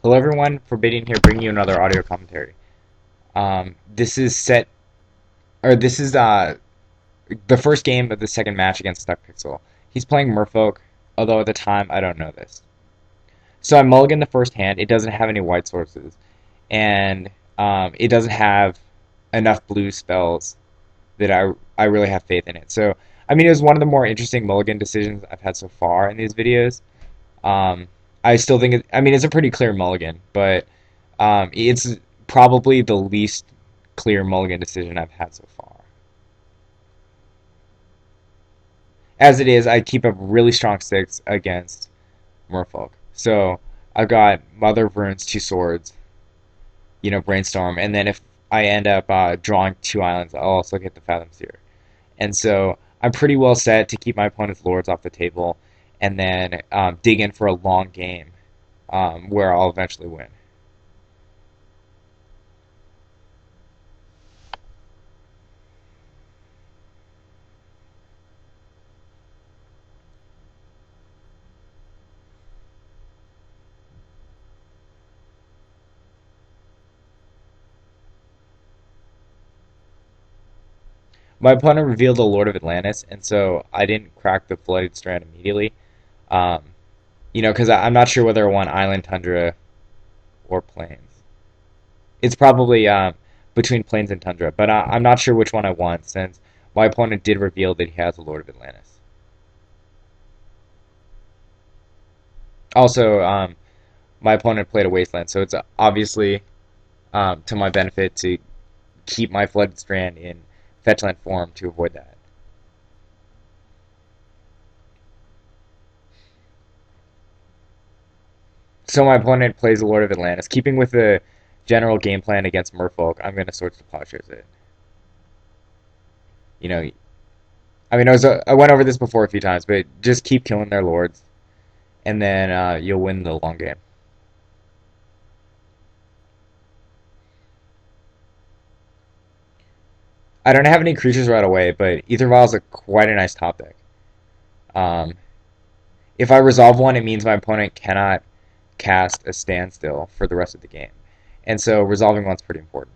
Hello everyone, Forbidden here, bringing you another audio commentary. This is set, or this is the first game of the second match against Stuckpixel. He's playing Merfolk, although at the time I don't know this. So I mulligan the first hand. It doesn't have any white sources, and it doesn't have enough blue spells that I really have faith in it. So I mean, it was one of the more interesting mulligan decisions I've had so far in these videos. Um, I still think I mean, it's a pretty clear mulligan, but it's probably the least clear mulligan decision I've had so far. As it is, I keep a really strong six against Merfolk. So I've got Mother of Runes, two swords, Brainstorm, and then if I end up drawing two islands, I'll also get the Fathom Seer. And so I'm pretty well set to keep my opponent's lords off the table, and then dig in for a long game where I'll eventually win. My opponent revealed the Lord of Atlantis, and so I didn't crack the Flooded Strand immediately. Um, because I'm not sure whether I want Island, Tundra, or Plains. It's probably between Plains and Tundra, but I'm not sure which one I want since my opponent did reveal that he has the Lord of Atlantis. Also, my opponent played a Wasteland, so it's obviously to my benefit to keep my Flooded Strand in Fetchland form to avoid that. So my opponent plays the Lord of Atlantis. Keeping with the general game plan against Merfolk, I'm going to Swords to Plowshares it. You know, I mean, I went over this before a few times, but just keep killing their lords, and then you'll win the long game. I don't have any creatures right away, but Ether Vial is quite a nice top deck. Um, if I resolve one, it means my opponent cannot cast a Standstill for the rest of the game, and so resolving one's pretty important.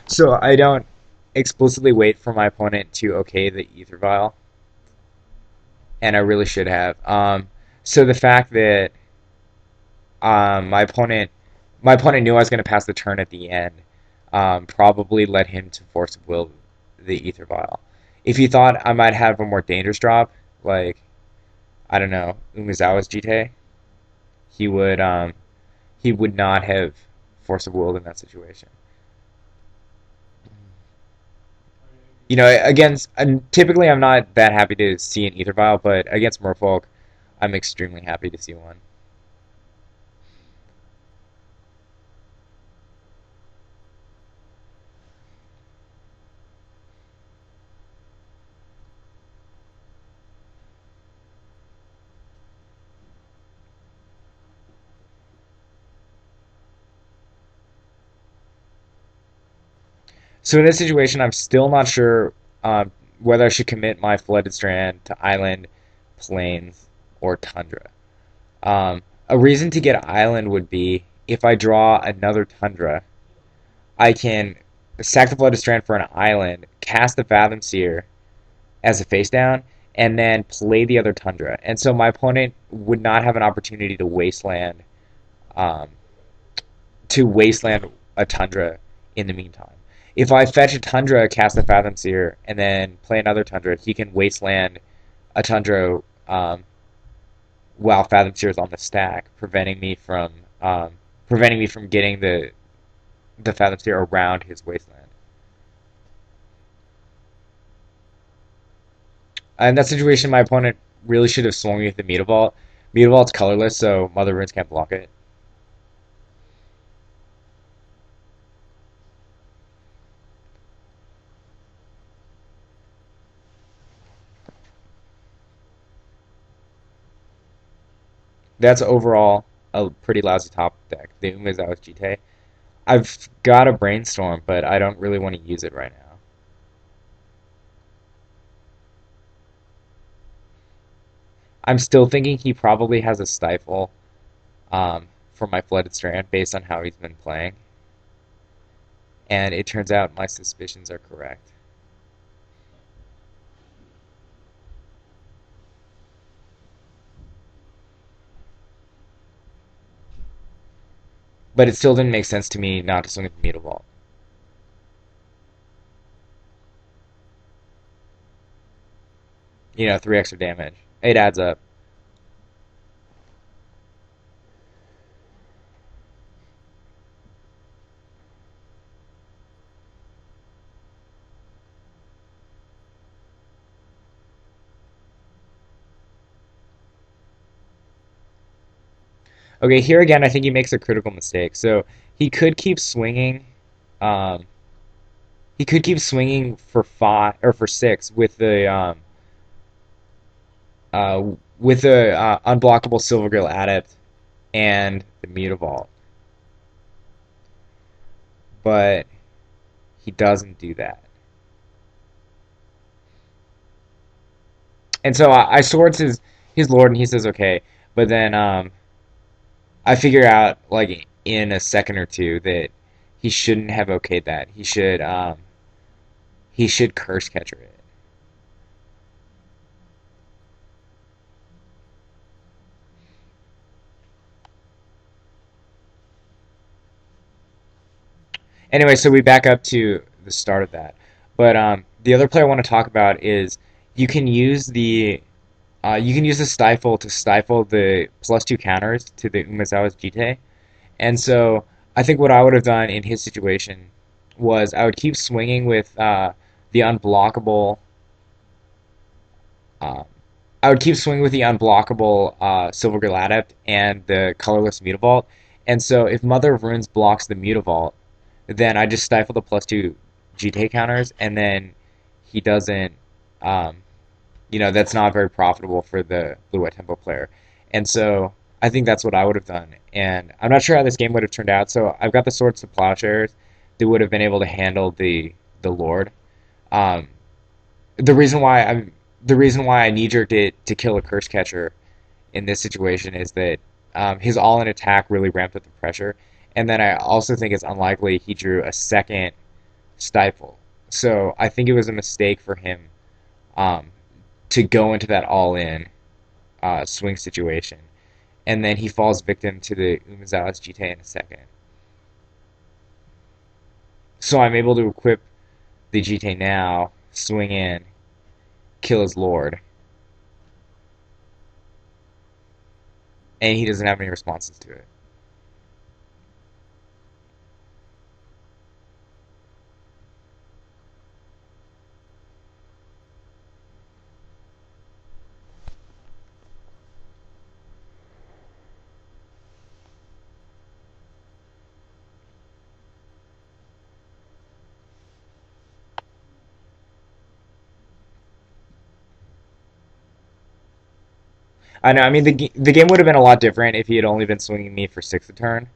So I don't explicitly wait for my opponent to okay the Ether Vial, and I really should have. So the fact that my opponent knew I was going to pass the turn at the end, probably led him to force of will the Ether Vial. If he thought I might have a more dangerous drop, like I don't know Umezawa's Jite, he would um, he would not have force of willed in that situation. Against typically I'm not that happy to see an Ether Vial, but against Merfolk, I'm extremely happy to see one. So in this situation, I'm still not sure whether I should commit my Flooded Strand to Island, Plains, or Tundra. A reason to get Island would be if I draw another Tundra, I can sack the Flooded Strand for an Island, cast the Fathom Seer as a face down, and then play the other Tundra. And so my opponent would not have an opportunity um, to wasteland a Tundra in the meantime. If I fetch a Tundra, cast the Fathom Seer, and then play another Tundra, he can wasteland a Tundra while Fathom Seer is on the stack, preventing me from getting the Fathom Seer around his wasteland. In that situation, my opponent really should have swung me with the Meta Vault. Meta Vault's colorless, so Mother Runes can't block it. That's overall a pretty lousy top deck. The Umezawa's Jite. I've got a brainstorm, but I don't really want to use it right now. I'm still thinking he probably has a stifle for my flooded strand based on how he's been playing. And it turns out my suspicions are correct. But it still didn't make sense to me not to swing at the Mutavault. Vault. 3 extra damage. It adds up. Okay, here again, I think he makes a critical mistake. So he could keep swinging. Um, he could keep swinging for 5 or for 6 uh, with the unblockable Silvergill Adept and the Mutavault, but he doesn't do that. And so I swords his lord, and he says okay, but then I figure out like in a second or two that he shouldn't have okayed that. He should curse catcher it. Anyway, so we back up to the start of that. But the other player I want to talk about is you can use the you can use the stifle to stifle the +2 counters to the Umezawa's Jite. And so I think what I would have done in his situation was I would keep swinging with the unblockable. Uh, I would keep swinging with the unblockable Silvergill Adept and the colorless Mutavault. And so if Mother of Runes blocks the Mutavault, then I just stifle the +2 GT counters, and then he doesn't. Um, that's not very profitable for the blue white tempo player. And so I think that's what I would have done. And I'm not sure how this game would have turned out. So I've got the swords to plowshares that would have been able to handle the Lord. Um, the reason why I knee jerked it to kill a curse catcher in this situation is that his all in attack really ramped up the pressure. And then I also think it's unlikely he drew a second stifle. So I think it was a mistake for him um, to go into that all in swing situation. And then he falls victim to the Umezawa's Jite in a second. So I'm able to equip the Jite now, swing in, kill his lord, and he doesn't have any responses to it. I know. I mean, the game would have been a lot different if he had only been swinging me for 6 a turn.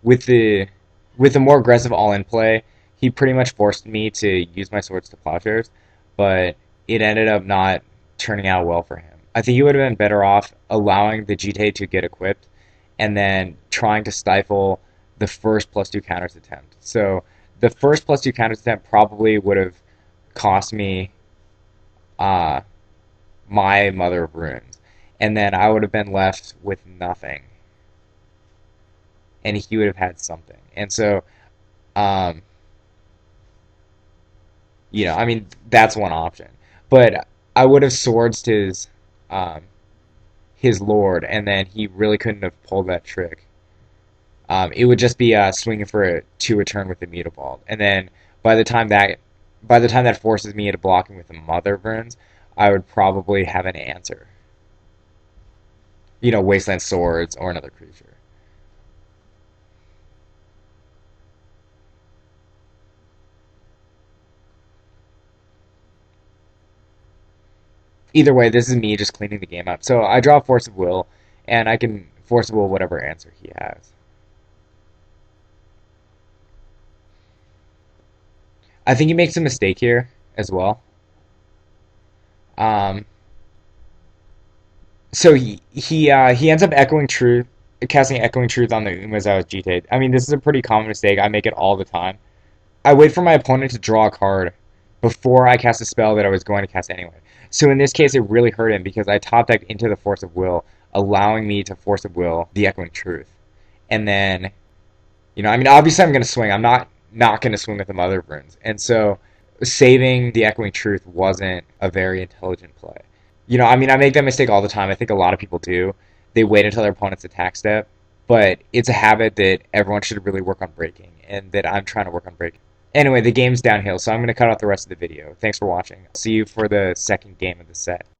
With the more aggressive all-in play, he pretty much forced me to use my swords to plowshares, but it ended up not turning out well for him. I think he would have been better off allowing the GT to get equipped and then trying to stifle the first +2 counters attempt. So the first +2 counters attempt probably would have cost me uh, my Mother of Runes, and then I would have been left with nothing, and he would have had something. And so um, I mean, that's one option. But I would have swords um, his lord, and then he really couldn't have pulled that trick. It would just be swinging for a 2 return with the Mutavault, and then by the time that by the time that forces me into blocking with the Mother Burns, I would probably have an answer. Wasteland Swords or another creature. Either way, this is me just cleaning the game up. So I draw Force of Will, and I can force will whatever answer he has. I think he makes a mistake here as well. Um, so he ends up echoing truth, casting echoing truth on the Umas out with Jite. I mean, this is a pretty common mistake. I make it all the time. I wait for my opponent to draw a card before I cast a spell that I was going to cast anyway. So in this case, it really hurt him because I top decked into the Force of Will, allowing me to Force of Will the Echoing Truth. And then, I mean, obviously I'm going to swing. I'm not going to swing with the Mother of Runes. And so saving the Echoing Truth wasn't a very intelligent play. I mean, I make that mistake all the time. I think a lot of people do. They wait until their opponent's attack step, but it's a habit that everyone should really work on breaking, and that I'm trying to work on breaking. Anyway, the game's downhill, so I'm going to cut out the rest of the video. Thanks for watching. See you for the second game of the set.